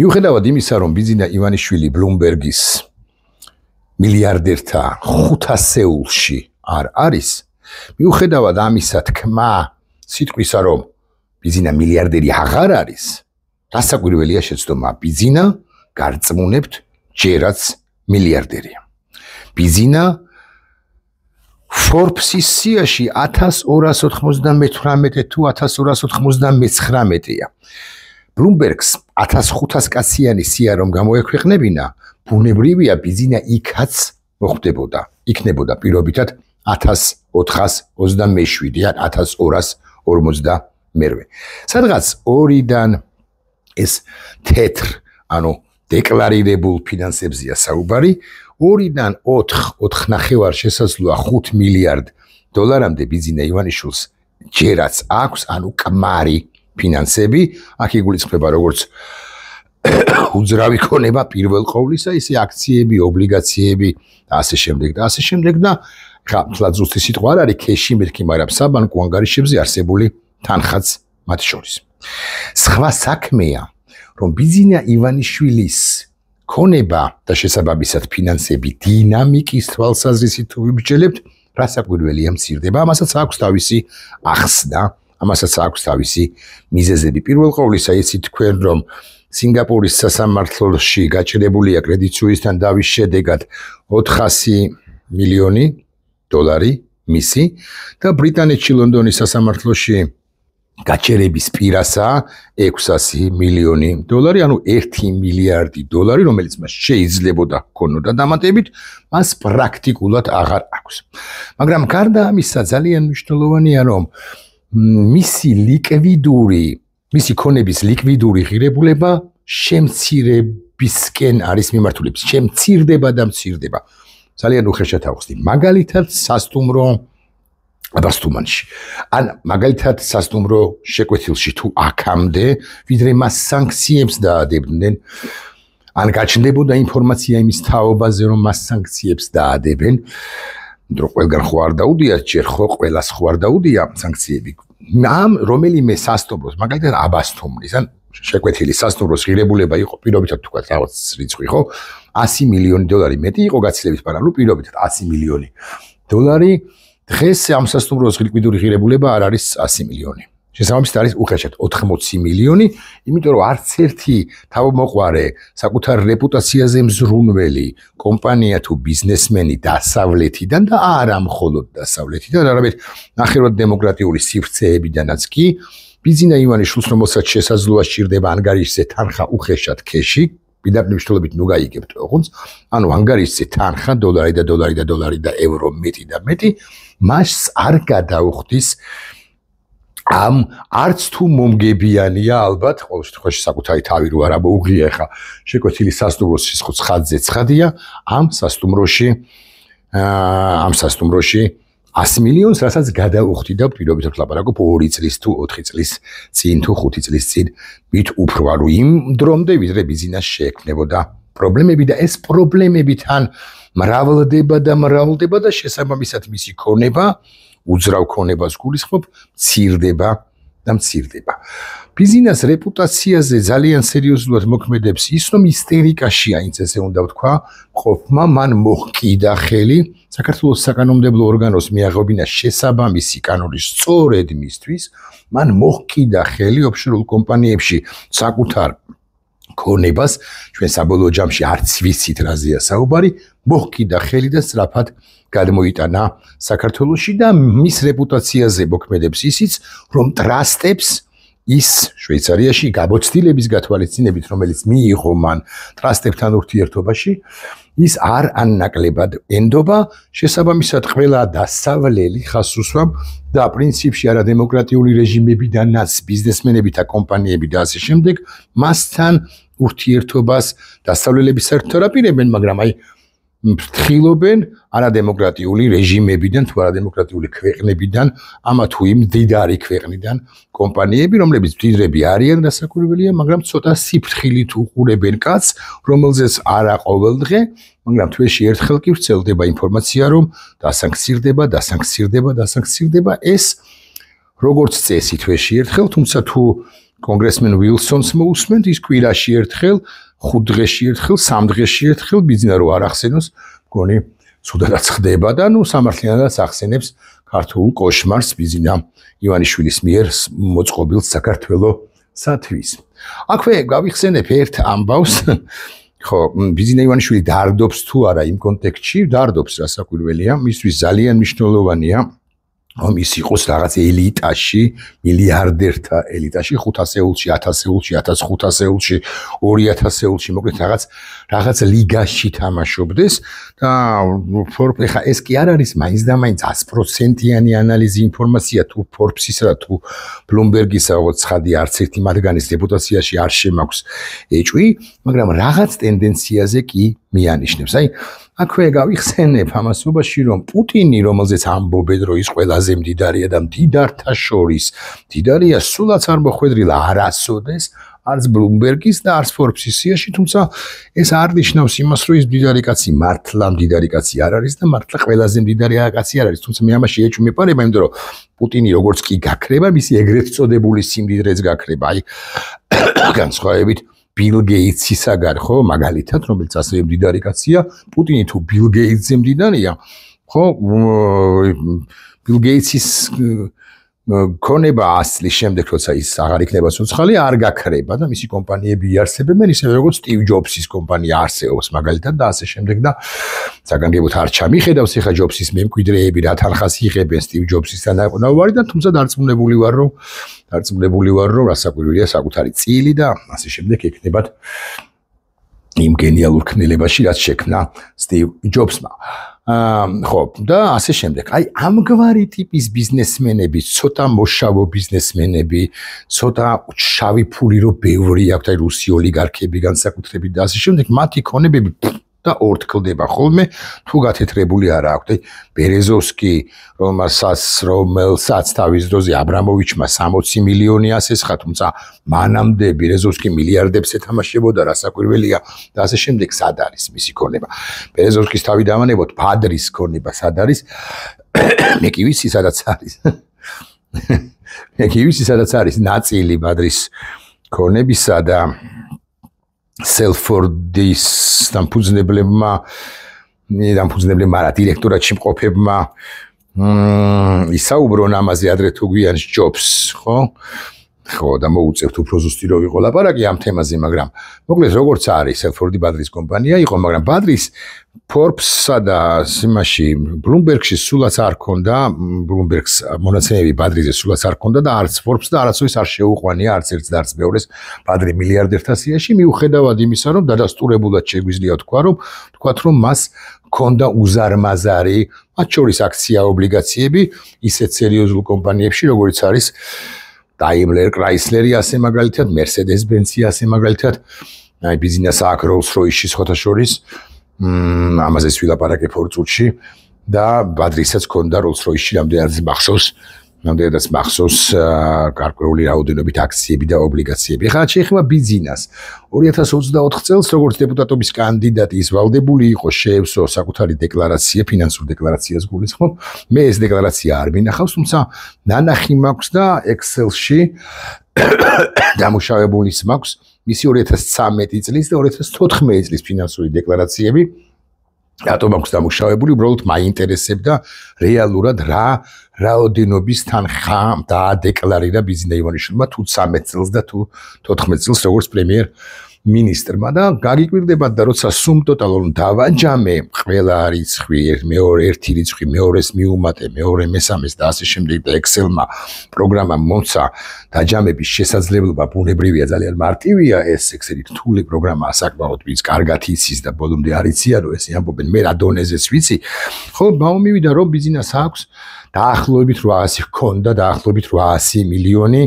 მიუხედავად იმისა, რომ ბიძინა ივანიშვილი ბლუმბერგის მილიარდერთა 500-ეულში არ არის, მიუხედავად ამისა თქმა სიტყვისა, რომ ბიძინა მილიარდერი აღარ არის, დასაკვირველია შეცდომა ბიძინა გარწმუნებთ ჯერაც მილიარდერია. ბიძინა Forbes-ის სიაში 1298 თუ 1299-ია. Bloomberg-ს 1500 კაციანი სია რომ გამოექვეყნებინა, ბუნებრივია ბიძინა იქაც მოხდებოდა. იქნებოდა პირობითად 1427 ან 1242. სადღაც 2-დან ეს თეთრ, ანუ დეკლარირებულ ფინანსებზია საუბარი, 2-დან 4 შესაძლოა 5 მილიარდ დოლარამდე ბიძინა ივანიშვილს ჯერაც აქვს, ანუ კმარი ფინანსები, აქ იგულისხმება როგორც უძრავი ქონება პირველ ყოვლისა, ისე აქციები, ობლიგაციები და ასე შემდეგ და ხა თლად ზუსტი სიტყვა არ არის ქეში მეთქი, მაგრამ საბანკო ანგარიშებზე არსებული თანხაც მათ შორის. სხვა საქმეა, რომ ბიძინა ივანიშვილის ქონება და შესაბამისად ფინანსები დინამიკის თვალსაზრისით თუ ვიბიჯელებთ, რასაკვირველია მცირდება, ამასაც აქვს თავისი ახსნა, ამასაც აქვს თავისი მიზეზები. პირველ ყოვლისა იცით თქვენ, რომ სინგაპურის სასამართლოში გაჩერებულია კრედიტ სუისთან დავის შედეგად 400 მილიონი დოლარი მისი და ბრიტანეთში ლონდონის სასამართლოში გაჩერების პირასაა 600 მილიონი დოლარი, ანუ 1 მილიარდი დოლარი, რომელიც მას შეიძლებოდა ქონოდა დამატებით, მას პრაქტიკულად აღარ აქვს. მაგრამ გარდა ამისა ძალიან მნიშვნელოვანია, რომ მისი ქონების ლიკვიდური ღირებულება შემცირებისკენ არის მიმართული, შემცირდება და მცირდება. ძალიან უხეშად ავხსნი. მაგალითად, სასტუმრო აბასთუმანში. ან მაგალითად სასტუმრო შეკვეთილში თუ აქამდე, ვიდრე მას სანქციებს დაადებდნენ, ან გაჩნდებოდა ინფორმაცია იმის თაობაზე, რომ მას სანქციებს დაადებენ, რომ ყველგან ხო არ დაუდიათ, ჯერ ხო ყველას ხო არ დაუდია სანქციები. ამ რომელიმე სასტუმროს, მაგალითად აბასთუმნის, ან შეკვეთილი სასტუმროს ღირებულება იყო პირობითად თქვა რაღაც რიცხვი ხო 100 მილიონი დოლარი მეტი იყო გაცილებით, მაგრამ ნუ პირობითად 100 მილიონი დოლარი. დღეს ამ სასტუმროს ლიკვიდური ღირებულება არ არის 100 მილიონი. შესაბამისად არის უხეშად 80 მილიონი, იმიტომ რომ არც ერთი თავმოყარე საკუთარ რეპუტაციაზე მზრუნველი კომპანია თუ ბიზნესმენი დასავლეთიდან და არა მხოლოდ დასავლეთიდან, არამედ ნახევრად დემოკრატიული სივრცეებიდანაც კი ბიძინა ივანიშვილს, რომელსაც შესაძლოა სჭირდება ანგარიშზე თანხა უხეშად ქეში, პირდაპირ მნიშვნელობით ნუ გაიგებთ ოღონდ, ანუ ანგარიშზე თანხა დოლარი და ევრო მეტი და მეტი, მას არ გადაუხდის ამ არც თუ მომგებიანია ალბათ, ყოველ შემთხვევაში საკუთარი თავი რო არ მოუღია, ხა შეკვეთილი სასტუმროს სიცხო ცხადზე ცხადია, ამ სასტუმროში 100 მილიონს, რასაც გადაუხდიდა პირობითად ვლაპარაკობ 2 წლის თუ 4 წლის წინ თუ 5 წლის წინ, მით უფრო ანუ იმ დრომდე, ვიდრე ბიზნესს შეექმნებოდა პრობლემები და ეს პრობლემები თან მრავლდება და შესაბამისად მისი ქონება, უძრავ ქონებას გულისხმობ, მცირდება. ბიზნეს რეპუტაციაზე ძალიან სერიოზულად მოქმედებს ის, რომ ისტერიკაშია, ინც ესე უნდა ვთქვა, ყოფმა მან მოჰკიდა ხელი საქართველოს საკანონმდებლო ორგანოს მიაღებინა შესაბამისი კანონის სწორედ მისთვის, მან მოჰკიდა ხელი ოფშორულ კომპანიებში საკუთარ ქონებას, ჩვენ საბოლოო ჯამში არც ვიცით რაზეა საუბარი, მოჰკიდა ხელი და სწრაფად გადმოიტანა საქართველოში და მის რეპუტაციაზე მოქმედებს ისიც, რომ ტრასტებს ის შვეიცარიაში გამოცდილების გათვალისწინებით, რომელიც მიიღო მან ტრასტებთან ურთიერთობაში, ის არ ანაკლებად ენდობა, შესაბამისად ყველა დასავლელი ხაზს უსვამ და პრინციპში არადემოკრატიული რეჟიმებიდანაც ბიზნესმენები და კომპანიები და ასე შემდეგ მასთან ურთიერთობას დასავლელები საერთოდ არ აპირებენ, მაგრამ აი ფრთხილობენ არადემოკრატიული რეჟიმებიდან თუ არადემოკრატიული ქვეყნებიდან, ამა თუ იმ მდიდარი ქვეყნიდან კომპანიები, რომლებიც მდიდრები არიან დასაკვირველია, მაგრამ ცოტა სიფრთხილით უყურებენ კაცს, რომელზეც არა ყოველდღე, მაგრამ თვეში ერთხელ კი ვრცელდება ინფორმაცია, რომ დასანქცირდება, ეს როგორც წესი თვეში ერთხელ, თუმცა თუ კონგრესმენ ვილსონს მოусმენთ, ის კვირაში ერთხელ, 5 დღეში ერთხელ, 3 დღეში ერთხელ ბიზნესს რო არ ახსენოს, მგონი სუდადაც ხდება და სამართლიანადაც ახსენებს ქართულ კოშმარს ბიზნა ივანიშვილის მიერ მოწყობილ საქართველოსათვის. აქვე გავიხსენებ ერთ ამბავს, ხო, ბიზნა ივანიშვილი დარდობს თუ არა იმ კონტექსტში, დარდობს რასაკვირველია, მისთვის ძალიან მნიშვნელოვანია რომ ის იყოს რაღაც ელიტაში, მილიარდერთა ელიტაში, 500-ეულში, 1000-ეულში, 1500-ეულში, 2000-ეულში, მოკლედ რაღაც ლიგაში თამაშობდეს და ეხა ეს კი არ არის მაინც და მაინც 100%-იანი ანალიზი ინფორმაცია თუ Forbes-ისა და თუ Bloomberg-ისა, როგორც ცხადია, არც ერთი მათგანის რეპუტაციაში არ შემაქვს ეჭვი, მაგრამ რაღაც ტენდენციაზე კი მიანიშნებს. აი აქვე გავიხსენებ ამასობაში, რომ პუტინი, რომელზეც ამბობენ, რომ ის ყველაზე მდიდარია და მდიდართა შორის მდიდარია, სულაც არ მოხვედრილა არასოდეს, არც Bloomberg-ის და არც Forbes-ის სიაში, თუმცა ეს არ ნიშნავს იმას, რომ ის მდიდარი კაცი მართლა მდიდარი კაცი არ არის და მართლა ყველაზე მდიდარი კაცი არ არის, თუმცა მე ამაში ეჭვი მეპარება, იმიტომ რომ პუტინი როგორც კი გაქრება, მისი ეგრეთ წოდებული სიმდიდრეც გაქრება. აი განსხვავებით ბილ გეიტსისაგან, ხო, მაგალითად, რომელიც ასევე მდიდარი კაცია, პუტინი თუ ბილ გეიტსზე მდიდარია, ხო, ბილ გეიტსის ქონება 100 წლის შემდეგ, როცა ის აღარ იქნება ცოცხალი, არ გაქრება და მისი კომპანიები იარსებებენ, ისევე როგორც სტივ ჯობსის კომპანია არსებობს მაგალითად და ასე შემდეგ და საგანგებოდ არ ჩამიხედავს ეხა ჯობსის მემკვიდრეები რა თანხას იღებენ სტივ ჯობსისთან დაყნავარი და თუმცა დარწმუნებული ვარ, რომ რასაკვირველია საკუთარი წილი და ასე შემდეგ ეკნებათ იმ გენიალურ ქმნილებაში, რაც შექმნა სტივ ჯობსმა. ხო, და ასე შემდეგ. აი, ამგვარი ტიპის ბიზნესმენები, ცოტა მოშავო ბიზნესმენები, ცოტა შავი ფული რო ბევრი აქვთ, აი რუსი ოლიგარქები განსაკუთრებით და ასე შემდეგ, მათი ქონებები და ორთქლდება ხოლმე, თუ გათეთრებული არა აქვთ. აი, ბერეზოვსკი, რომელსაც თავის დროზე აბრამოვიჩმა 60 მილიონი ასესხა, თუმცა მანამდე ბერეზოვსკი მილიარდებს ეთამაშებოდა, რასაკვირველია და ასე შემდეგ, სად არის მისი ქონება. ბერეზოვსკის თავი დავანებოთ, ბადრის ქონება სად არის? მე კი ვიცი, სადაც არის. მე კი ვიცი, სადაც არის ნაწილი ბადრის ქონებისა და სელფორდის დამფუძნებლებმა რა დირექტორატში მყოფებმა ისაუბრონ ამაზე ადრე თუ გვიანს ჯობს, ხო? ხო, და მოუწევთ უფრო ზუსტი რო ვიყო ლაპარაკი ამ თემაზე, მაგრამ მოკლედ როგორც არის, სელფორდი ბადრის კომპანია იყო, მაგრამ ბადრის Forbes-სა და იმაში Bloomberg-ში სულაც არ ქონდა, Bloomberg-ს მონაცემები ბადრიზე სულაც არ ქონდა და არც Forbes და არასოდეს არ შეუყვანია არც ერთს და არც მეორეს ბადრი მილიარდერთა სიაში, მიუხედავად იმისა, რომ დადასტურებულად შეგვიძლია თქვათ, რომ მას ქონდა უზარმაზარი, მათ შორის აქცია ობლიგაციები ისეთ სერიოზულ კომპანიებში, როგორიც არის Daimler Chrysler-ი ასე მაგალითად, Mercedes-Benz-ი ასე მაგალითად, აი ბიზნესა აქ Rolls-Royce-ში სხვათა შორის, ამაზეც ვილაპარაკებ 2 წუთში და ბადრისაც ქონდა Rolls-Royce-ში რამდენადაც მახსოვს გარკვეული რაოდენობით აქციები და ობლიგაციები. ხა შეეხება ბიზნესს. 2024 წელს როგორც დეპუტატობის კანდიდატი ის ვალდებული იყო შეევსო საკუთარი დეკლარაცია, ფინანსურ დეკლარაციას გულისხმობ. მე ეს დეკლარაცია არ მინახავს, თუმცა ნანახი მაქვს და Excel-ში დამუშავებულის მაქვს მისი 2013 წლის და 2014 წლის ფინანსური დეკლარაციები. რატომ აქვს დამუშავებული, უბრალოდ მაინტერესებდა რეალურად რა რაოდენობის თანხა დაადეკლარირა ბიზნა ივანიშვილმა თუ 13 წელს და თუ 14 წელს როგორც პრემიერ მინისტრმა და გაგიკვირდებათ და როცა სუმ ტოტალურ დავაჯამე ყველა რიცხვი, ერთი რიცხვი, მეორეს მიუმატე, მეორე მესამეს და ასე შემდეგ და Excel-მა პროგრამამ მოცა დაჯამების შესაძლებლობა ბუნებრივია ძალიან მარტივია, ეს Excel-ით რთული პროგრამაა საკმაოდ, ვინც კარგად იცის და ბოლომდე არ იციან, რომ ესე ამბობენ, მე რა დონეზეც ვიცი. ხო, მივიდა რომ ბიზნეს აქვს დაახლოებით 800 ჰქონდა, დაახლოებით 800 მილიონი,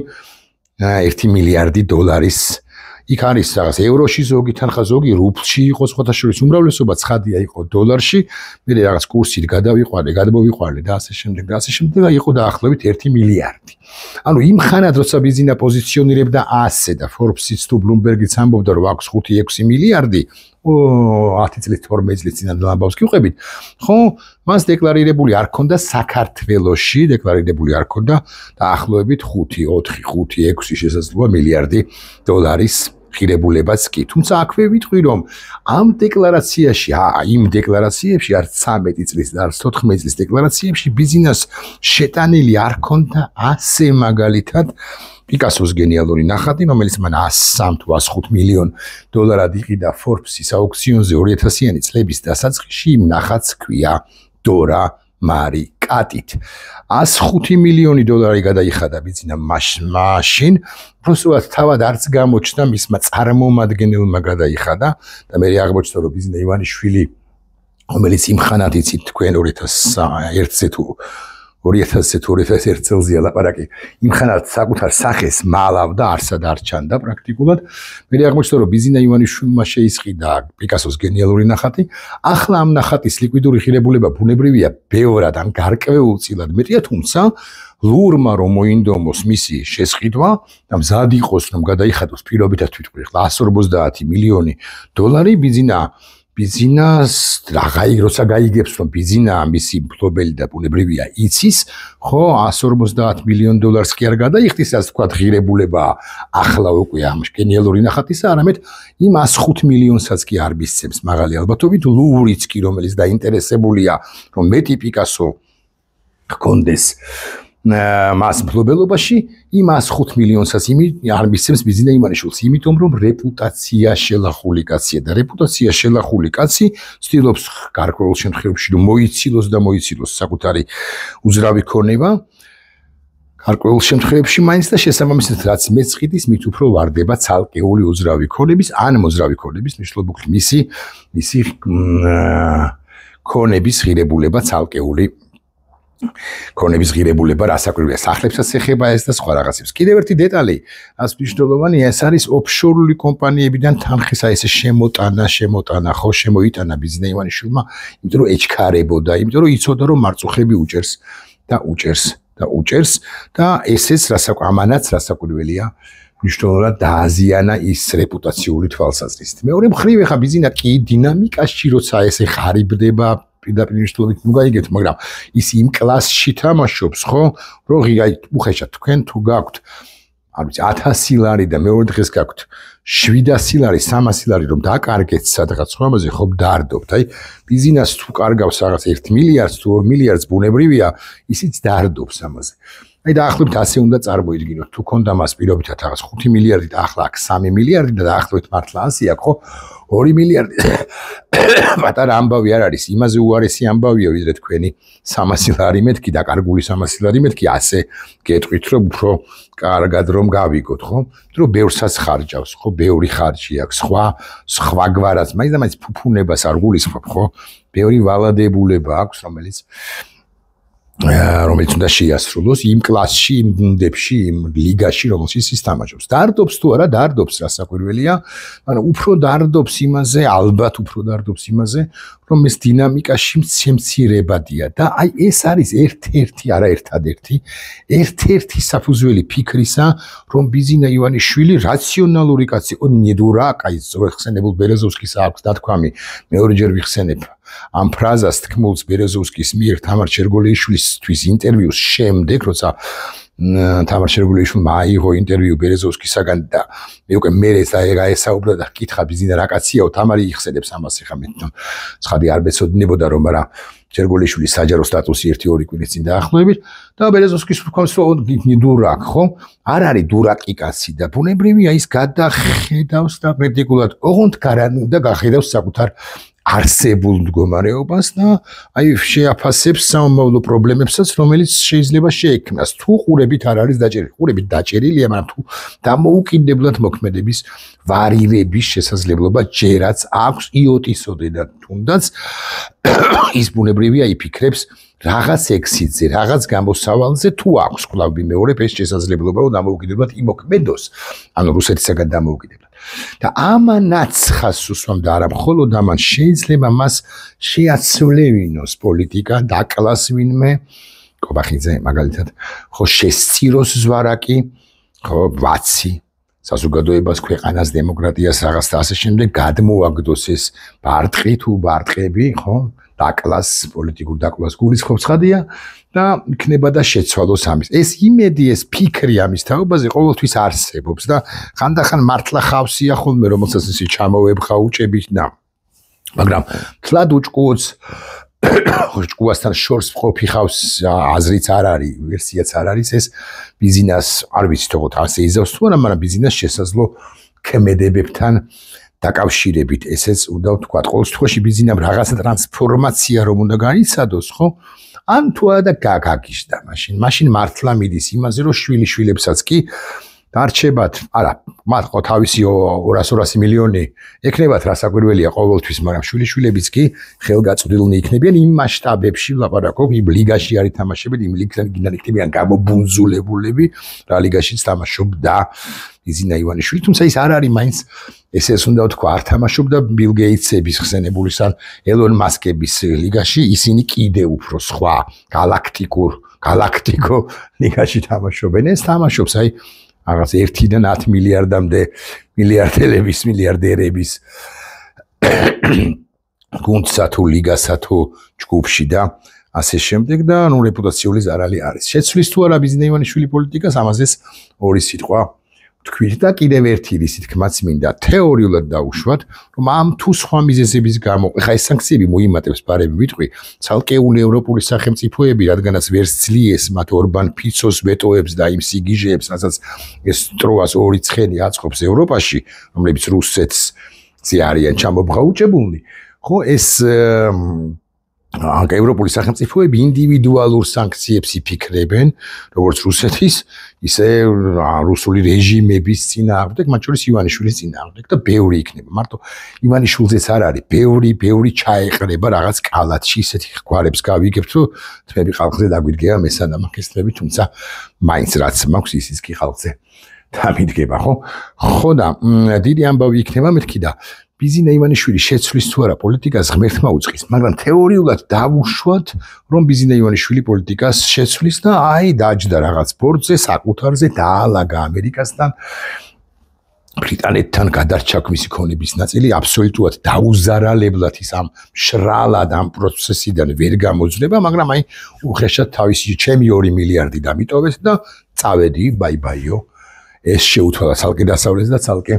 1 მილიარდი დოლარის იქ არის რაღაც ევროში ზოგი თანხა, ზოგი რუბლში იყო, სხვათა შორის უმრავლესობა ცხადია იყო დოლარში, მე რაღაც კურსით გადმოვიყვანე და ასე შემდეგ და იყო დაახლოებით 1 მილიარდი. ანუ იმ ხანად როცა ბიზნა პოზიციონირებდა ასე და Forbes-იც თუ Bloomberg-იც ამბობდა რომ აქვს 5-6 მილიარდი, 10 წლის 12 წლის წინანდელ ამბავს გიყვებით, ხო, მას დეკლარირებული არ ქონდა საქართველოში, დეკლარირებული არ ქონდა დაახლოებით 5-4-5-6 შესაძლოა მილიარდი დოლარის ღირებულებაც კი. თუმცა აქვე ვიტყვი, რომ ამ დეკლარაციაში, იმ დეკლარაციებში, არც 13 წლის და არც 14 წლის დეკლარაციებში ბიზნეს შეტანილი არ ქონდა ასე მაგალითად პიკასოს გენიალური ნახატი, რომელიც მან 103 თუ 105 მილიონ დოლარად იყიდა Forbes-ის აუქციონზე 2000-იანი წლების დასაწყისში, იმ ნახატს ჰქვია დორა მარი კატით. 105 მილიონი დოლარი გადაიხადა ბიზნესმა მაშინ, უბრალოდ თავად არც გამოჩნდა მისმა წარმომადგენელმა გადაიხადა და მე აღმოჩნდა რომ ბიზნეს ივანიშვილი, რომელიც იმ ხანად იცით თქვენ 2001-ზე თუ 2000-ზე თუ 2001 წელზეა ლაპარაკი, იმ ხანად საკუთარ სახეს მალავდა, არსად არ ჩანდა პრაქტიკულად. მე აღმოჩნდა რომ ბიზნეს ივანიშვილმა შეისყიდა პიკასოს გენიალური ნახატი. ახლა ამ ნახატის ლიკვიდური ღირებულება ბუნებრივია ბევრად ან გარკვეულწილად მეტია, თუმცა ლურმა რომ მოინდომოს მისი შესყიდვა და მზად იყოს რომ გადაიხადოს პირობითად თვითონ ახლა 150 მილიონი დოლარი ბიზნეს როცა გაიგებს რომ ბიზნესა მისი მფლობელი და ბუნებრივია იცის, ხო 150 მილიონ დოლარს კი არ გადაიხდის, ასე თქვა ღირებულება ახლა უკვე ამ გენიალური ნახატისა, არამედ იმ 105 მილიონსაც კი არ მისცემს მაღალი ალბათობით ლუვრიც კი, რომელიც დაინტერესებულია რომ მეტი პიკასო ჰქონდეს მას მფლობელობაში, იმ 105 მილიონსაც არ მისცემს ბიზნეს ივანიშვილს, იმიტომ რომ რეპუტაცია შელახული კაცია და რეპუტაცია შელახული კაცი ცდილობს გარკვეულ შემთხვევებში რომ მოიცილოს საკუთარი უძრავი ქონება, გარკვეულ შემთხვევებში მაინც და შესაბამისად რაც მეწყიდის, მით უფრო ვარდება ცალკეული უძრავი ქონების ან მოძრავი ქონების, მნიშვნელობით მისი ქონების ღირებულება ცალკეული ქონების ღირებულება რასაკვირველია, სახლებსაც ეხება ეს და სხვა რაღაცებს. კიდევ ერთი დეტალი, რაც მნიშვნელოვანია, ეს არის ოფშორული კომპანიებიდან თანხის ესე შემოტანა, ხო, შემოიტანა ბიზნეს ივანიშვილმა, იმიტომ რომ ეჩქარებოდა, იმიტომ რომ იცოდა რომ მარწუხები უჭერს და ესეც ამანაც რასაკვირველია, მნიშვნელოვნად დააზიანა ის რეპუტაციული თვალსაზრისით. მეორე მხრივ ეხა ბიზნესა კი დინამიკაში როცა ესე ღარიბდება პირდაპირ მნიშვნელობით მოგაიგეთ, მაგრამ ის იმ კლასში თამაშობს, ხო? რომ უხეშად თქვენ თუ გაქვთ, არ ვიცი, 1000 ლარი და მეორე დღეს გაქვთ 700 ლარი, 300 ლარი რომ დაკარგეთ სადღაც ხო ამაზე ხო დარდობთ. აი, ბიზნეს თუ კარგავს რაღაც 1 მილიარდს თუ 2 მილიარდს ბუნებრივია, ისიც დარდობს ამაზე. აი დაახლოებით ასე უნდა წარმოიდგინოთ, თუ ქონდა მას პირობითად რაღაც 5 მილიარდი და ახლა აქ 3 მილიარდი და დაახლოებით მართლა 100 აქვს, ხო? 2 მილიარდი პატარა ამბავი არ არის, იმაზე უარესი ამბავია, ვიდრე თქვენი 300 ლარი მეთქი და კარგული 300 ლარი მეთქი, ასე გეტყვით, რომ უფრო კარგად რომ გავიგოთ, ხო? რომ ბევრსაც ხარჯავს, ხო? ბევრი ხარჯი აქვს, სხვა გვარად, მაინც ფუფუნებას არ გულისხმობ, ხო? ბევრი ვალადებულება აქვს, რომელიც უნდა შეასრულოს იმ კლასში, იმ გუნდებში, იმ ლიგაში, რომელშიც ის თამაშობს. დარდობს თუ არა, დარდობს რასაკვირველია, მაგრამ უფრო დარდობს იმაზე, ალბათ უფრო დარდობს იმაზე, რომ ეს დინამიკაში მცირებადია და აი ეს არის ერთ-ერთი, არა ერთადერთი საფუძველი ფიქრისა, რომ ბიზნეს ივანიშვილი რაციონალური კაცი იყო, ნედურაკ, აი ხსენებულ ბერეზოვსკის აქვს დათქვამი, მეორეჯერ ვიხსენებ ამ ფრაზას თქმულს ბერეზოვსკის მიერ თამარ ჩერგოლეიშვილისთვის ინტერვიუს შემდეგ, როცა თამარ ჩერგოლეიშვილმა აიღო ინტერვიუ ბერეზოვსკისაგან და მე უკვე მერე ესაუბრა და კითხა ბიზნეს რა კაციაო, თამარი იხსენებს ამას ხა მე ცხადი არ მეცოდინებოდა რომ არა ჩერგოლეიშვილის საჯარო სტატუსი 1-2 კვირის წინ დაახლოებით და ბერეზოვსკის ვთქვამს რომ დურაკ, ხო? არ არის დურაკი კაცი და ბუნებრივია ის გადახედავს და პრაქტიკულად ოღონდ გარანუდა გახედავს საკუთარ არსებულ მდგომარეობას და აი შეაფასებს სამომავლო პრობლემებსაც, რომელიც შეიძლება შეექმნას. თუ ყურებით არ არის დაჭერილი, ყურებით დაჭერილია, მაგრამ თუ დამოუკიდებლად მოქმედების ვარირების შესაძლებლობა ჯერაც აქვს იოტისოდე და თუნდაც ის ბუნებრივია იფიქრებს რაღაც ექსიტზე, რაღაც გამოსავალზე თუ აქვს კვლავ მეორე ეს შესაძლებლობა რომ დამოუკიდებლად იმოქმედოს, ანუ რუსეთისაგან დამოუკიდებლად. და ამანაც ხას უსვამდა არა მხოლოდ ამან შეიძლება მას შეაცვლევინოს პოლიტიკა, დაკლას ვინმე, კობახიძე მაგალითად, ხო შესწიროს ზვარაკი, ხო ვაცი საზოგადოებას, ქვეყანას, დემოკრატიას რაღაც და ასე შემდეგ გადმოაგდოს ეს ბარტყი თუ ბარტყები, ხო? დაკლას, პოლიტიკურ დაკლას გულისხმობს ხადია და იქნება და შეცვალოს ამის. ეს იმედი, ეს ფიქრი ამის თაობაზე ყოველთვის არსებობს და ხანდახან მართლა ხავსია ხოლმე, რომელსაც ისე ჩამოვებხა უჭებით და მაგრამ თლად უჭკუოც ჭკუასთან შორს მყოფი ხავს აზრიც არ არის, ვერსიაც არ არის ეს ბიზნეს არ ვიცი თქო ასე იზავს თუ არა, მაგრამ ბიზნეს შესაძლო ქმედებებთან დაკავშირებით ესეც უნდა ვთქვა. ყოველ შემთხვევაში ბიზნესამ რაღაც ტრანსფორმაცია რომ უნდა გაიცადოს, ხო? ან თუ არა და გაგაგიშდა მაშინ მართლა მიდის იმაზე რომ შვილიშვილებსაც კი დარჩებათ, არა, მათ ხო თავისი 200 მილიონი ეკნებათ რასაკვირველია ყოველთვის, მაგრამ შვილიშვილებიც კი ხელგაწვრილნი იქნებიან იმ მასშტაბებში, ლაპარაკობ, იმ ლიგაში არის თამაშები, იმ ლიგიდან იქნებიან გამობუნძულებულები, რა ლიგაშიც თამაშობდა ბიზნა ივანიშვილი, თუმცა ის არ არის მაინც ესეც უნდა ვთქვა, არ თამაშობდა ბილ გეიტსების ხსენებულის ან ელონ მასკების ლიგაში, ისინი კიდე უფრო სხვა galaktikო ლიგაში თამაშობენ, ეს თამაშობს აი რაღაც 1-დან 10 მილიარდამდე მილიარდელების, მილიარდერების გუნდსა თუ ლიგასა თუ ჯგუფში და ასე შემდეგ და ნუ რეპუტაციული ზარალი არის. შეცვლის თუ არა ბიზნა ივანიშვილი პოლიტიკას, ამაზეც ორი სიტყვა თქვით და კიდევ ერთი რისი თქმაც მინდა თეორიულად დაუშვათ, რომ ამ თუ სხვა მიზეზების გამო, ეხა ეს სანქციები მოიმატებს ბარები ვიტყვი, ცალკეული ევროპული სახელმწიფოები, რადგანაც ვერ სძლიეს მათ ორბან ფიცოს ვეტოებს და იმ სიგიჟეებს, რასაც ეს ტროას ორი ცხენი აწყობს ევროპაში, რომლებიც რუსეთზე არიან ჩამობღაუჭებულნი, ხო, ეს ევროპული სახელმწიფოები ინდივიდუალურ სანქციებს იფიქრებენ, როგორც რუსეთის, ისე რუსული რეჟიმების წინააღმდეგ, მათ შორის ივანიშვილის წინააღმდეგ და ბევრი იქნება. მარტო ივანიშვილზეც არ არის, ბევრი ჩაეყრება რაღაც კალათში, ისეთი გვარებს გავიგებთ, რომ თმები ხალხზე დაგვიდგება მესანამაკეს თმები, თუმცა მაინც რაც მაქვს, ისიც კი ხალხზე დამიდგება, ხო? ხო და დიდი ამბავი იქნება მეთქი და ბიზნა ივანიშვილი შეცვლის თუ არა პოლიტიკას ღმერთმა უწყის, მაგრამ თეორიულად დავუშვათ, რომ ბიზნა ივანიშვილი პოლიტიკას შეცვლის და აი დაჯდა რაღაც ბორცზე, საკუთარზე დაალაგა ამერიკასთან, ბრიტანეთთან გადარჩა მისი ქონების ნაწილი, აბსოლუტურად დაუზარალებლად ის ამ შრალად ამ პროცესიდან ვერ გამოძნება, მაგრამ აი უხეშად თავისი ჩემი 2 მილიარდი დამიტოვეს და წავედი, ბაი-ბაიო, ეს შეუთვალა ცალკე დასავლეთს და ცალკე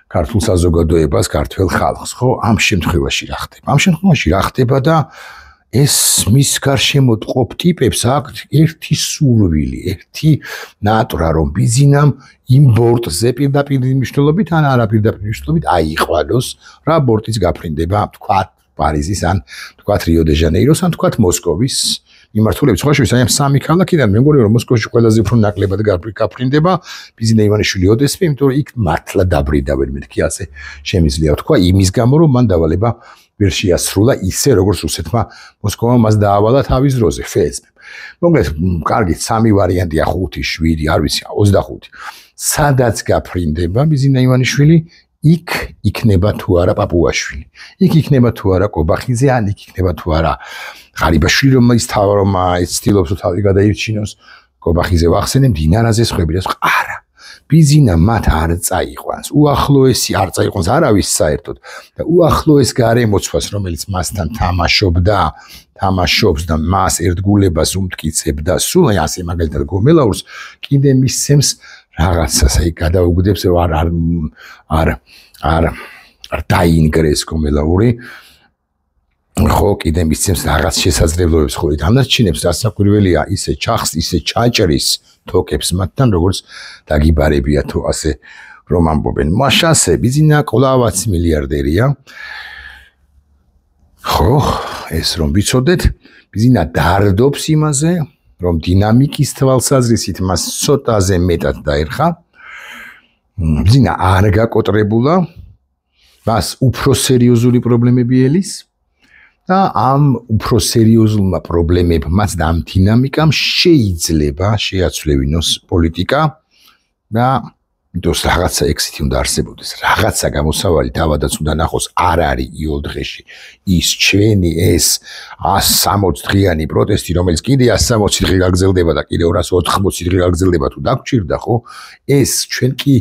ქართულ საზოგადოებას, ქართველ ხალხს, ხო? ამ შემთხვევაში რა ხდება? ამ შემთხვევაში რა ხდება და ეს მის გარშემო ტყობ ტიპებს აქვს ერთი სურვილი, ერთი ნატრა, რომ ბიზნამ იმ ბორტზე პირდაპირ მნიშვნელობით ან არაპირდაპირ მნიშვნელობით აიყვანოს, რა ბორტიც გაფრინდება, თქვათ პარიზის ან თქვათ რიო-დე-ჟანეიროს ან თქვათ მოსკოვის მიმართულებით. სხვა შორის აი ამ სამი ქალაქიდან მე მგონი რომ მოსკოვში ყველაზე უფრო ნაკლებად გაფრინდება ბიზნა ივანიშვილი ოდესმე, იმიტომ რომ იქ მართლა დაბრიდავენ, მეთქი ასე შემიძლია ვთქვა, იმის გამო რომ მან დავალება ვერ შეასრულა ისე როგორც რუსეთმა მოსკოვმა მას დაავალა თავის დროზე FSB. მოგეთ, კარგით, სამი ვარიანტია 5, 7, არ ვიცი, 25. სადაც გაფრინდება ბიზნა ივანიშვილი, იქ იქნება თუ არა პაპუაშვილი. იქ იქნება თუ არა კობახიძე, ან იქ იქნება თუ არა ღარიბაშვილი, რომელიც ცდილობს რომ თავი გადაირჩინოს, კობახიძე ვახსენე, დინარაზე ხვები და არა. ბიზნა მათ არ წაიყვანს. უახლოესი არ წაიყვანს არავის საერთოდ და უახლოეს გარემოცვას, რომელიც მასთან თამაშობს და მას ერთგულებას უმტკიცებდა, სულ ასე მაგალითად გომელაურს კიდე მისცემს რაღაცას, აი გადაუგდებს რომ არ დაინგრეს გომელაური, ხო, კიდე მისცემს რაღაც შესაძლებლობებს, ხო, დანარჩენებს დასაკვირველია, ისე ჩახს, ისე ჩაჭრის თოკებს მათთან, როგორც დაგიბარებია თუ ასე რომ ამბობენ. მაშასე ბიზნა კლავაც მილიარდერია. ხო, ეს რომ ვიცოდეთ, ბიზნა დარდობს იმაზე, რომ დინამიკის თვალსაზრისით მას ცოტაზე მეტად დაერხა. ბიზნა არ გაკოტრებულა, მას უფრო სერიოზული პრობლემები ელის. და ამ უფრო სერიოზულმა პრობლემებმაც და ამ დინამიკამ შეიძლება შეაცვლევინოს პოლიტიკა და მითოს რაღაცა ექსიტი უნდა არსებობდეს, რაღაცა გამოსავალი თავადაც უნდა ნახოს, არ არის იოლ დღეში ის ჩვენი ეს 160 დღიანი პროტესტი, რომელიც კიდე 160 დღე გაგრძელდება და კიდე 280 დღე გაგრძელდება თუ დაგჭირდა, ხო? ეს ჩვენ კი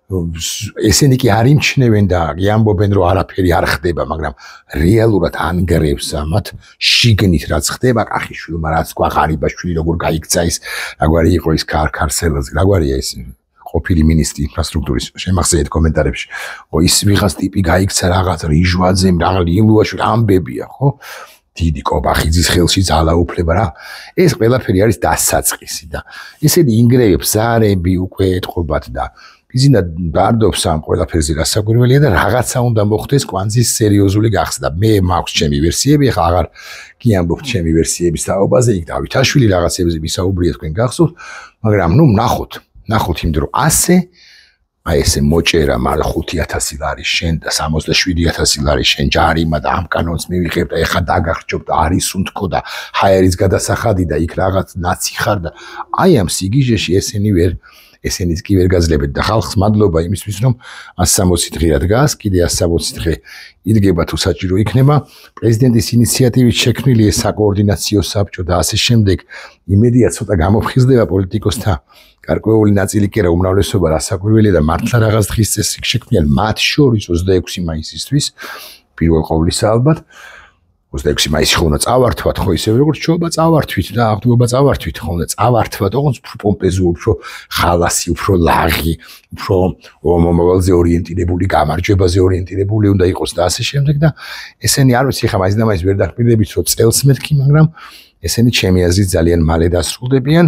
ესენი კი არ იმჩნევენ და ამბობენ რომ არაფერი არ ხდება, მაგრამ რეალურად ანგრევს ამათ შიგნით რაც ხდება კახიშვილმა, რაც გვაღარიბაშვილი როგორ გაიქცა ის, რაგვარი იყო ის ქარსელაძე, რაგვარია ეს ყოფილი მინისტრი ინფრასტრუქტურის, შემახსენეთ კომენტარებში. ის ვიღაც ტიპი გაიქცა რაღაც რიჟვაძემ, რაღაც ილუაშვილი ამბებია, ხო? დიდი კობახიძის ხელში ძალაუფლება რა. ეს ყველაფერი არის დასაწყისი და ესენი ინგრევებს ზარები უკვე ეთყობათ და ბიზინა დარდობს ამ ყველაფერზე გასაკვირველია და რაღაცა უნდა მოხდეს კვანძის სერიოზული გახსნა. მე მაქვს ჩემი ვერსიები, ახლა აღარ კი ამბობთ ჩემი ვერსიების თაობაზე, იქ დავითაშვილი რაღაცებზე მისაუბრია თქვენ გახსოვთ, მაგრამ ნუ ნახოთ იმ დრო ასე აი ესე მოჭერა მალ 5000 ლარი შენ და 67000 ლარი შენ ჯარიმა და ამ კანონს მივიღებ და ეხა დაგახჭობ და არის უნთქო და ჰაერის გადასახადი და იქ რაღაც ნაცი ხარ და აი ამ სიგიჟეში ესენიც კი ვერ გაძლებეთ და ხალხს მადლობა იმისთვის რომ 160 დღეა დგას, კიდე 160 დღე იდგება თუ საჭირო იქნება. პრეზიდენტის ინიციატივით შექმნილი ეს საკოორდინაციო საბჭო და ასე შემდეგ იმედია ცოტა გამოფხიზდება პოლიტიკოსთა გარკვეული ნაწილი კი რა უმრავლესობა რასაკვირველია და მართლა რაღაც დღის წესი შექმნიან მათ შორის 26 მაისისთვის პირველ ყოვლისა ალბათ 26 მაისი ხომ უნდა წავართვათ ხო ისე როგორც ჩობა წავართვით და აქტუობა წავართვით ხო უნდა წავართვათ ოღონდ უფრო პომპეზური უფრო ხალასი უფრო ლაღი უფრო მომავალზე ორიენტირებული გამარჯვებაზე ორიენტირებული უნდა იყოს და ასე შემდეგ და ესენი არ ვიცი ხა მაინც და მაინც ვერ დაგპირდებით რომ წელს მეთქი მაგრამ ესენი ჩემი აზრით ძალიან მალე დასრულდებიან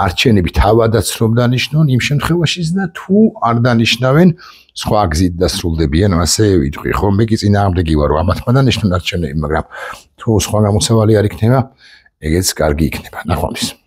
არჩენები თავადაც რომ დანიშნონ იმ შემთხვევაშიც და თუ არ დანიშნავენ სხვა გზით დასრულდებიან ასე ვიტყვი ხო მე კი წინააღმდეგი ვარ რომ ამათმა დანიშნონ არჩენები მაგრამ თუ სხვა გამოსავალი არ იქნება ეგეც კარგი იქნება ნახვამდის